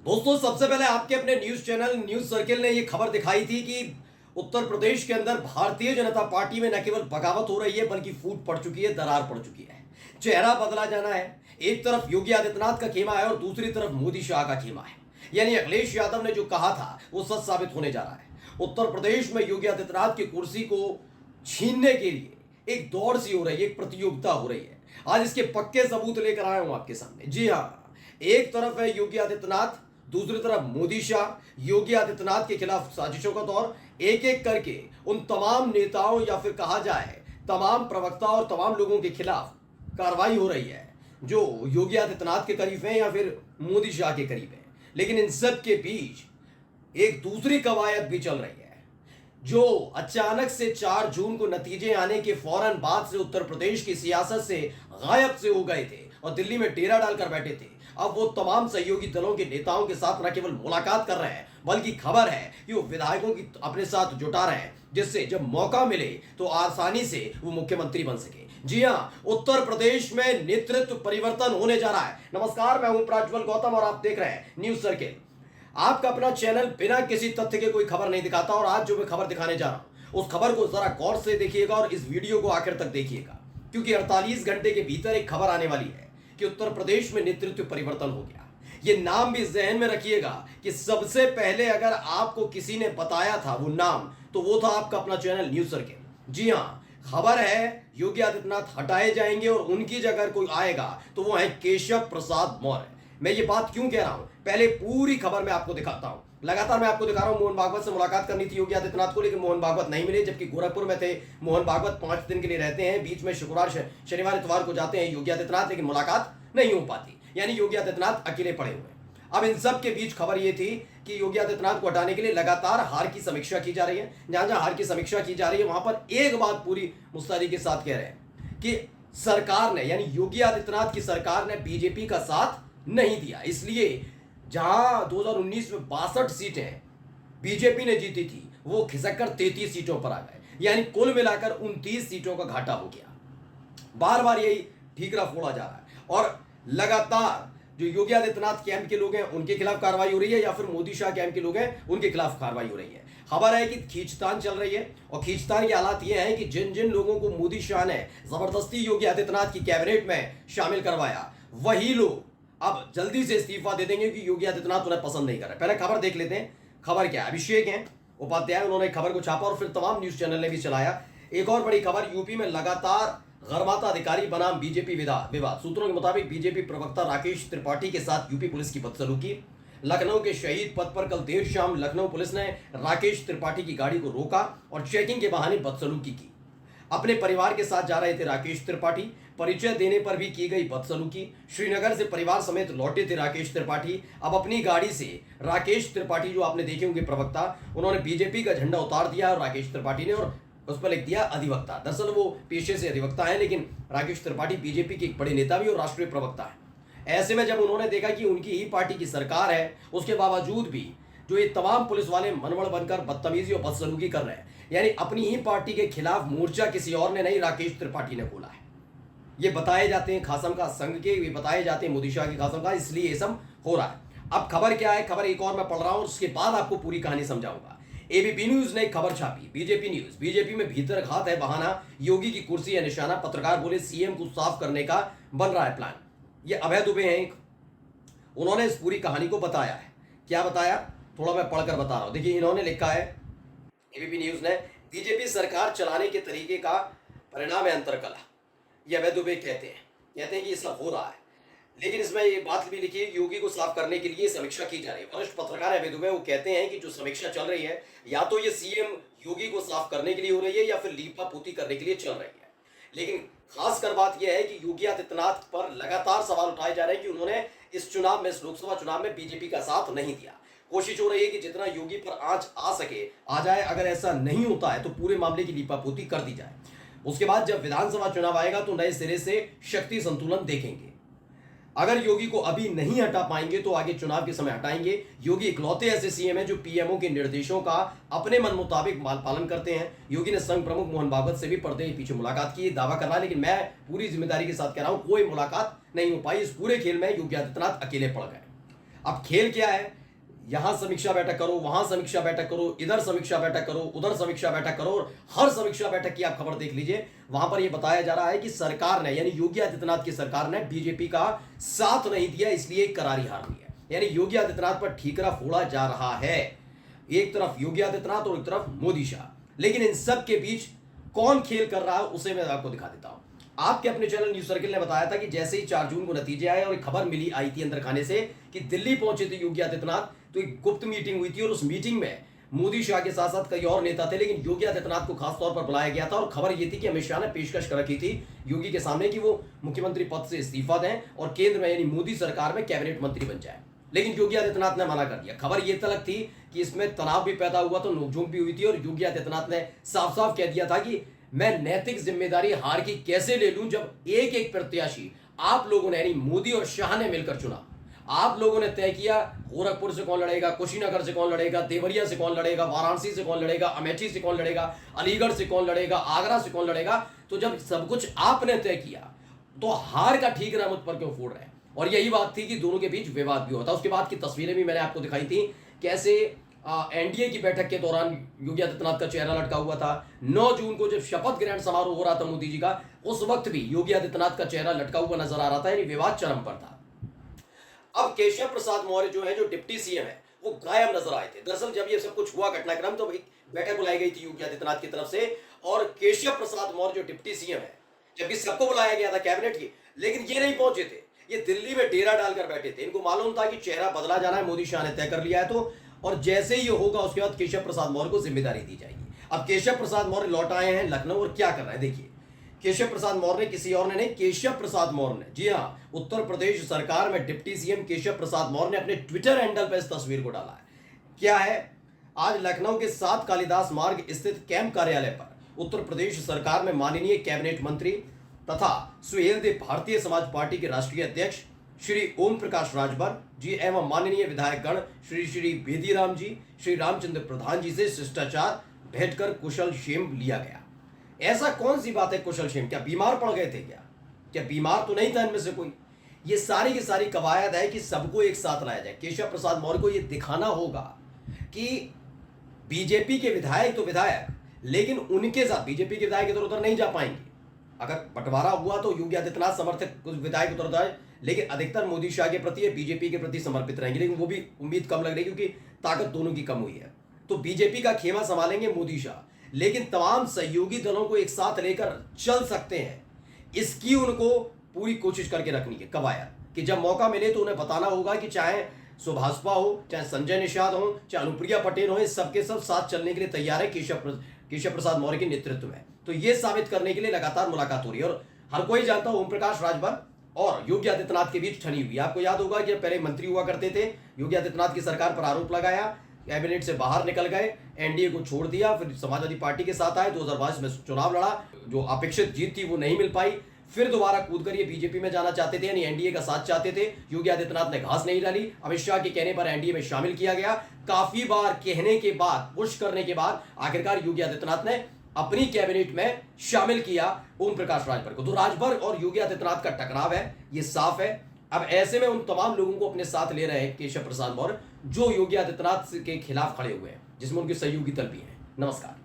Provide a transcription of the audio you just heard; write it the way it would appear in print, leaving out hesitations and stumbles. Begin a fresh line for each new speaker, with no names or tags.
दोस्तों, सबसे पहले आपके अपने न्यूज चैनल न्यूज सर्किल ने ये खबर दिखाई थी कि उत्तर प्रदेश के अंदर भारतीय जनता पार्टी में न केवल बगावत हो रही है बल्कि फूट पड़ चुकी है, दरार पड़ चुकी है। चेहरा बदला जाना है। एक तरफ योगी आदित्यनाथ का खेमा है और दूसरी तरफ मोदी शाह का खेमा है। यानी अखिलेश यादव ने जो कहा था वो सच साबित होने जा रहा है। उत्तर प्रदेश में योगी आदित्यनाथ की कुर्सी को छीनने के लिए एक दौड़ सी हो रही है, एक प्रतियोगिता हो रही है। आज इसके पक्के सबूत लेकर आया हूं आपके सामने। जी हाँ, एक तरफ है योगी आदित्यनाथ, दूसरी तरफ मोदी शाह। योगी आदित्यनाथ के खिलाफ साजिशों का दौर, एक एक करके उन तमाम नेताओं या फिर कहा जाए तमाम प्रवक्ता और तमाम लोगों के खिलाफ कार्रवाई हो रही है जो योगी आदित्यनाथ के करीब हैं या फिर मोदी शाह के करीब हैं। लेकिन इन सब के बीच एक दूसरी कवायद भी चल रही है जो अचानक से 4 जून को नतीजे आने के फौरन बाद से उत्तर प्रदेश की सियासत से गायब से हो गए थे और दिल्ली में डेरा डालकर बैठे थे। अब वो तमाम सहयोगी दलों के नेताओं के साथ न केवल मुलाकात कर रहे हैं बल्कि खबर है कि वो विधायकों की अपने साथ जुटा रहे हैं, जिससे जब मौका मिले तो आसानी से वो मुख्यमंत्री बन सके। जी हाँ, उत्तर प्रदेश में नेतृत्व परिवर्तन होने जा रहा है। नमस्कार, मैं हूं प्रज्वल गौतम और आप देख रहे हैं न्यूज सर्किल। आपका अपना चैनल बिना किसी तथ्य के कोई खबर नहीं दिखाता और आज जो मैं खबर दिखाने जा रहा हूं उस खबर को जरा गौर से देखिएगा और इस वीडियो को आखिर तक देखिएगा, क्योंकि 48 घंटे के भीतर एक खबर आने वाली है कि उत्तर प्रदेश में नेतृत्व परिवर्तन हो गया। ये नाम भी जहन में रखिएगा कि सबसे पहले अगर आपको किसी ने बताया था वो नाम, तो वो था आपका अपना चैनल न्यूज सर्किल। जी हाँ, खबर है योगी आदित्यनाथ हटाए जाएंगे और उनकी जगह कोई आएगा तो वो है केशव प्रसाद मौर्य। मैं ये बात क्यों कह रहा हूं, पहले पूरी खबर मैं आपको दिखाता हूं। लगातार मैं आपको दिखा रहा हूं, मोहन भागवत से मुलाकात करनी थी योगी आदित्यनाथ को, लेकिन मोहन भागवत नहीं मिले, जबकि गोरखपुर में थे। मोहन भागवत 5 दिन के लिए रहते हैं, बीच में शुक्रवार शनिवार इतवार को जाते हैं योगी आदित्यनाथ, लेकिन मुलाकात नहीं हो पाती। यानी योगी आदित्यनाथ अकेले पड़े हुए हैं। अब इन सब के बीच खबर यह थी कि योगी आदित्यनाथ को हटाने के लिए लगातार हार की समीक्षा की जा रही है। जहां जहां हार की समीक्षा की जा रही है वहां पर एक बात पूरी मुस्तैदी के साथ कह रहे हैं कि सरकार ने, यानी योगी आदित्यनाथ की सरकार ने बीजेपी का साथ नहीं दिया। इसलिए जहां 2019 में 62 सीटें बीजेपी ने जीती थी वो खिसक कर 33 सीटों पर आ गए, यानी कुल मिलाकर 29 सीटों का घाटा हो गया। बार बार यही ठीकरा फोड़ा जा रहा है और लगातार जो योगी आदित्यनाथ कैंप के लोग हैं उनके खिलाफ कार्रवाई हो रही है या फिर मोदी शाह कैंप के लोग हैं उनके खिलाफ कार्रवाई हो रही है। खबर है कि खींचतान चल रही है और खींचतान के हालात ये हैं कि जिन जिन लोगों को मोदी शाह ने जबरदस्ती योगी आदित्यनाथ की कैबिनेट में शामिल करवाया वही लोग अब जल्दी से इस्तीफा दे देंगे कि योगी आदित्यनाथ उन्हें पसंद नहीं कर रहे। पहले खबर देख लेते हैं। खबर क्या है? अभिषेक हैं उपाध्याय, उन्होंने खबर को छापा और फिर तमाम न्यूज चैनल ने भी चलाया। एक और बड़ी खबर, यूपी में लगातार गरमाता अधिकारी बनाम बीजेपी विवाद। सूत्रों के मुताबिक बीजेपी प्रवक्ता राकेश त्रिपाठी के साथ यूपी पुलिस की बदसलूकी। लखनऊ के शहीद पथ पर कल देर शाम लखनऊ पुलिस ने राकेश त्रिपाठी की गाड़ी को रोका और चेकिंग के बहाने बदसलूकी की। अपने परिवार के साथ जा रहे थे राकेश त्रिपाठी, परिचय देने पर भी की गई बदसलूकी। श्रीनगर से परिवार समेत लौटे थे राकेश त्रिपाठी। अब अपनी गाड़ी से राकेश त्रिपाठी, जो आपने देखे होंगे प्रवक्ता, उन्होंने बीजेपी का झंडा उतार दिया और राकेश त्रिपाठी ने, और उस पर लिख दिया अधिवक्ता। दरअसल वो पेशे से अधिवक्ता है, लेकिन राकेश त्रिपाठी बीजेपी के एक बड़े नेता भी और राष्ट्रीय प्रवक्ता है। ऐसे में जब उन्होंने देखा कि उनकी ही पार्टी की सरकार है, उसके बावजूद भी जो ये तमाम पुलिस वाले मनमड़ बनकर बदतमीजी और बदसलूकी कर रहे हैं, यानी अपनी ही पार्टी के खिलाफ मोर्चा किसी और ने नहीं, राकेश त्रिपाठी ने खोला है। ये बताए जाते हैं खासम का संघ के, ये बताए जाते हैं मोदी शाह की खासम का, इसलिए ये सब हो रहा है। अब खबर क्या है? खबर एक और मैं पढ़ रहा हूं, उसके बाद आपको पूरी कहानी समझाऊंगा। एबीपी न्यूज ने एक खबर छापी, बीजेपी न्यूज, बीजेपी में भीतर घात है बहाना, योगी की कुर्सी है निशाना। पत्रकार बोले सीएम को साफ करने का बन रहा है प्लान। ये अभय दुबे हैं, उन्होंने इस पूरी कहानी को बताया है। क्या बताया, थोड़ा मैं पढ़कर बता रहा हूं। देखिए, इन्होंने लिखा है एबीपी न्यूज ने, बीजेपी सरकार चलाने के तरीके का परिणाम है अंतरकलह। ये अभय दुबे कहते हैं कि ऐसा हो रहा है, लेकिन इसमें ये बात भी लिखी है, योगी को साफ करने के लिए समीक्षा की जा रही है। वरिष्ठ पत्रकार अभय दुबे वो कहते हैं कि जो समीक्षा चल रही है या तो ये सीएम योगी को साफ करने के लिए हो रही है या फिर लीपा पोती करने के लिए चल रही है। लेकिन खासकर बात यह है कि योगी आदित्यनाथ पर लगातार सवाल उठाए जा रहे हैं कि उन्होंने इस चुनाव में, इस लोकसभा चुनाव में बीजेपी का साथ नहीं दिया। कोशिश हो रही है कि जितना योगी पर आंच आ सके आ जाए। अगर ऐसा नहीं होता है तो पूरे मामले की लीपापोती कर दी जाए। उसके बाद जब विधानसभा चुनाव आएगा तो नए सिरे से शक्ति संतुलन देखेंगे। अगर योगी को अभी नहीं हटा पाएंगे तो आगे चुनाव के समय हटाएंगे। योगी इकलौते ऐसे सीएम है जो पीएमओ के निर्देशों का अपने मन मुताबिक पालन करते हैं। योगी ने संघ प्रमुख मोहन भागवत से भी पर्दे के पीछे मुलाकात की, दावा कर रहा है, लेकिन मैं पूरी जिम्मेदारी के साथ कह रहा हूं कोई मुलाकात नहीं हो पाई। इस पूरे खेल में योगी आदित्यनाथ अकेले पड़ गए। अब खेल क्या है, यहां समीक्षा बैठक करो, वहां समीक्षा बैठक करो, इधर समीक्षा बैठक करो, उधर समीक्षा बैठक करो, और हर समीक्षा बैठक की आप खबर देख लीजिए, वहां पर यह बताया जा रहा है कि सरकार ने, यानी योगी आदित्यनाथ की सरकार ने बीजेपी का साथ नहीं दिया, इसलिए करारी हार हुई है। यानी योगी आदित्यनाथ पर ठीकरा फोड़ा जा रहा है, एक तरफ योगी आदित्यनाथ और एक तरफ मोदी शाह। लेकिन इन सब के बीच कौन खेल कर रहा है उसे मैं आपको दिखा देता हूं। आपके अपने चैनल न्यूज सर्किल ने बताया था कि जैसे ही 4 जून को नतीजे आए और एक खबर मिली आई थी अंदर खाने से कि दिल्ली पहुंचे थे योगी आदित्यनाथ, तो एक गुप्त मीटिंग हुई थी और उस मीटिंग में मोदी शाह के साथ साथ कई और नेता थे, लेकिन योगी आदित्यनाथ को खास तौर पर बुलाया गया था। और खबर यह थी कि अमित शाह ने पेशकश कर रखी थी योगी के सामने कि वो मुख्यमंत्री पद से इस्तीफा दें और केंद्र में यानी मोदी सरकार में कैबिनेट मंत्री बन जाए, लेकिन योगी आदित्यनाथ ने मना कर दिया। खबर यह तलक थी कि इसमें तनाव भी पैदा हुआ, तो नोकझोंक भी हुई थी और योगी आदित्यनाथ ने साफ साफ कह दिया था कि मैं नैतिक जिम्मेदारी हार की कैसे ले लूं जब एक एक प्रत्याशी आप लोगों ने यानी मोदी और शाह ने मिलकर चुना। आप लोगों ने तय किया गोरखपुर से कौन लड़ेगा, कुशीनगर से कौन लड़ेगा, देवरिया से कौन लड़ेगा, वाराणसी से कौन लड़ेगा, अमेठी से कौन लड़ेगा, अलीगढ़ से कौन लड़ेगा, आगरा से कौन लड़ेगा। तो जब सब कुछ आपने तय किया तो हार का ठीकरा मुझ पर क्यों फोड़ रहे हैं। और यही बात थी कि दोनों के बीच विवाद भी होता। उसके बाद की तस्वीरें भी मैंने आपको दिखाई थी, कैसे एनडीए की बैठक के दौरान योगी आदित्यनाथ का चेहरा लटका हुआ था। 9 जून को जब शपथ ग्रहण समारोह हो रहा था मोदी जी का, उस वक्त भी योगी आदित्यनाथ का चेहरा लटका हुआ नजर आ रहा था, यानी विवाद चरम पर था। अब केशव प्रसाद मौर्य जो है, जो डिप्टी सीएम है, वो गायब नजर आए थे। दरअसल जब ये सब कुछ हुआ घटनाक्रम, तो एक बैठक बुलाई गई थी योगी आदित्यनाथ की तरफ से, और केशव प्रसाद मौर्य जो डिप्टी सीएम है, जबकि सबको बुलाया गया था कैबिनेट की, लेकिन ये नहीं पहुंचे थे। ये दिल्ली में डेरा डालकर बैठे थे। इनको मालूम था कि चेहरा बदला जाना है, मोदी शाह ने तय कर लिया है, तो और जैसे ही ये होगा उसके बाद केशव प्रसाद मौर्य को जिम्मेदारी दी जाएगी। अब केशव प्रसाद मौर्य लौट आए हैं लखनऊ, और क्या कर रहे हैं देखिए। केशव प्रसाद मौर्य ने, किसी और ने नहीं, केशव प्रसाद मौर्य ने, जी हाँ, उत्तर प्रदेश सरकार में डिप्टी सीएम केशव प्रसाद मौर्य ने अपने ट्विटर हैंडल पर इस तस्वीर को डाला है। क्या है, आज लखनऊ के 7 कालिदास मार्ग स्थित कैंप कार्यालय पर उत्तर प्रदेश सरकार में माननीय कैबिनेट मंत्री तथा सुहेलदेव भारतीय समाज पार्टी के राष्ट्रीय अध्यक्ष श्री ओम प्रकाश राजभर जी एवं माननीय विधायक गण श्री श्री बेदीराम जी, श्री रामचंद्र प्रधान जी से शिष्टाचार भेंट कर कुशल क्षेम लिया गया। ऐसा कौन सी बात है कुशल क्षेम, क्या बीमार पड़ गए थे क्या बीमार तो नहीं था इनमें से कोई। ये सारी की सारी कवायद है कि सबको एक साथ लाया जाए। केशव प्रसाद मौर्य को ये दिखाना होगा कि बीजेपी के विधायक तो विधायक, लेकिन उनके साथ बीजेपी के विधायक इधर उधर नहीं जा पाएंगे। अगर बंटवारा हुआ तो योगी आदित्यनाथ समर्थक कुछ विधायक उतर जाए, लेकिन अधिकतर मोदी शाह के प्रति या बीजेपी के प्रति समर्पित रहेंगे, लेकिन वो भी उम्मीद कम लग रही है क्योंकि ताकत दोनों की कम हुई है। तो बीजेपी का खेमा संभालेंगे मोदी शाह, लेकिन तमाम सहयोगी दलों को एक साथ लेकर चल सकते हैं, इसकी उनको पूरी कोशिश करके रखनी है कवायद, कि जब मौका मिले तो उन्हें बताना होगा कि चाहे सुभाषपा हो, चाहे संजय निषाद हो, चाहे अनुप्रिया पटेल हो, सबके सब साथ चलने के लिए तैयार है केशव प्रसाद मौर्य के नेतृत्व में। तो ये साबित करने के लिए लगातार मुलाकात हो रही है, और हर कोई जानता है ओम प्रकाश राजभर और योगी आदित्यनाथ के बीच ठनी हुई। आपको याद होगा कि पहले मंत्री हुआ करते थे, योगी आदित्यनाथ की सरकार पर आरोप लगाया, कैबिनेट से बाहर निकल गए, एनडीए को छोड़ दिया, फिर समाजवादी पार्टी के साथ आए, 2022 में चुनाव लड़ा, जो अपेक्षित जीत थी वो नहीं मिल पाई, फिर दोबारा कूद कर ये बीजेपी में जाना चाहते थे, यानी एनडीए का साथ चाहते थे। योगी आदित्यनाथ ने घास नहीं डाली, अमित शाह के कहने पर एनडीए में शामिल किया गया। काफी बार कहने के बाद, पुश करने के बाद आखिरकार योगी आदित्यनाथ ने अपनी कैबिनेट में शामिल किया ओम प्रकाश राजभर को। तो राजभर और योगी आदित्यनाथ का टकराव है, ये साफ है। अब ऐसे में उन तमाम लोगों को अपने साथ ले रहे हैं केशव प्रसाद मौर्य, जो योगी आदित्यनाथ के खिलाफ खड़े हुए हैं, जिसमें उनके सहयोगी दल भी हैं। नमस्कार।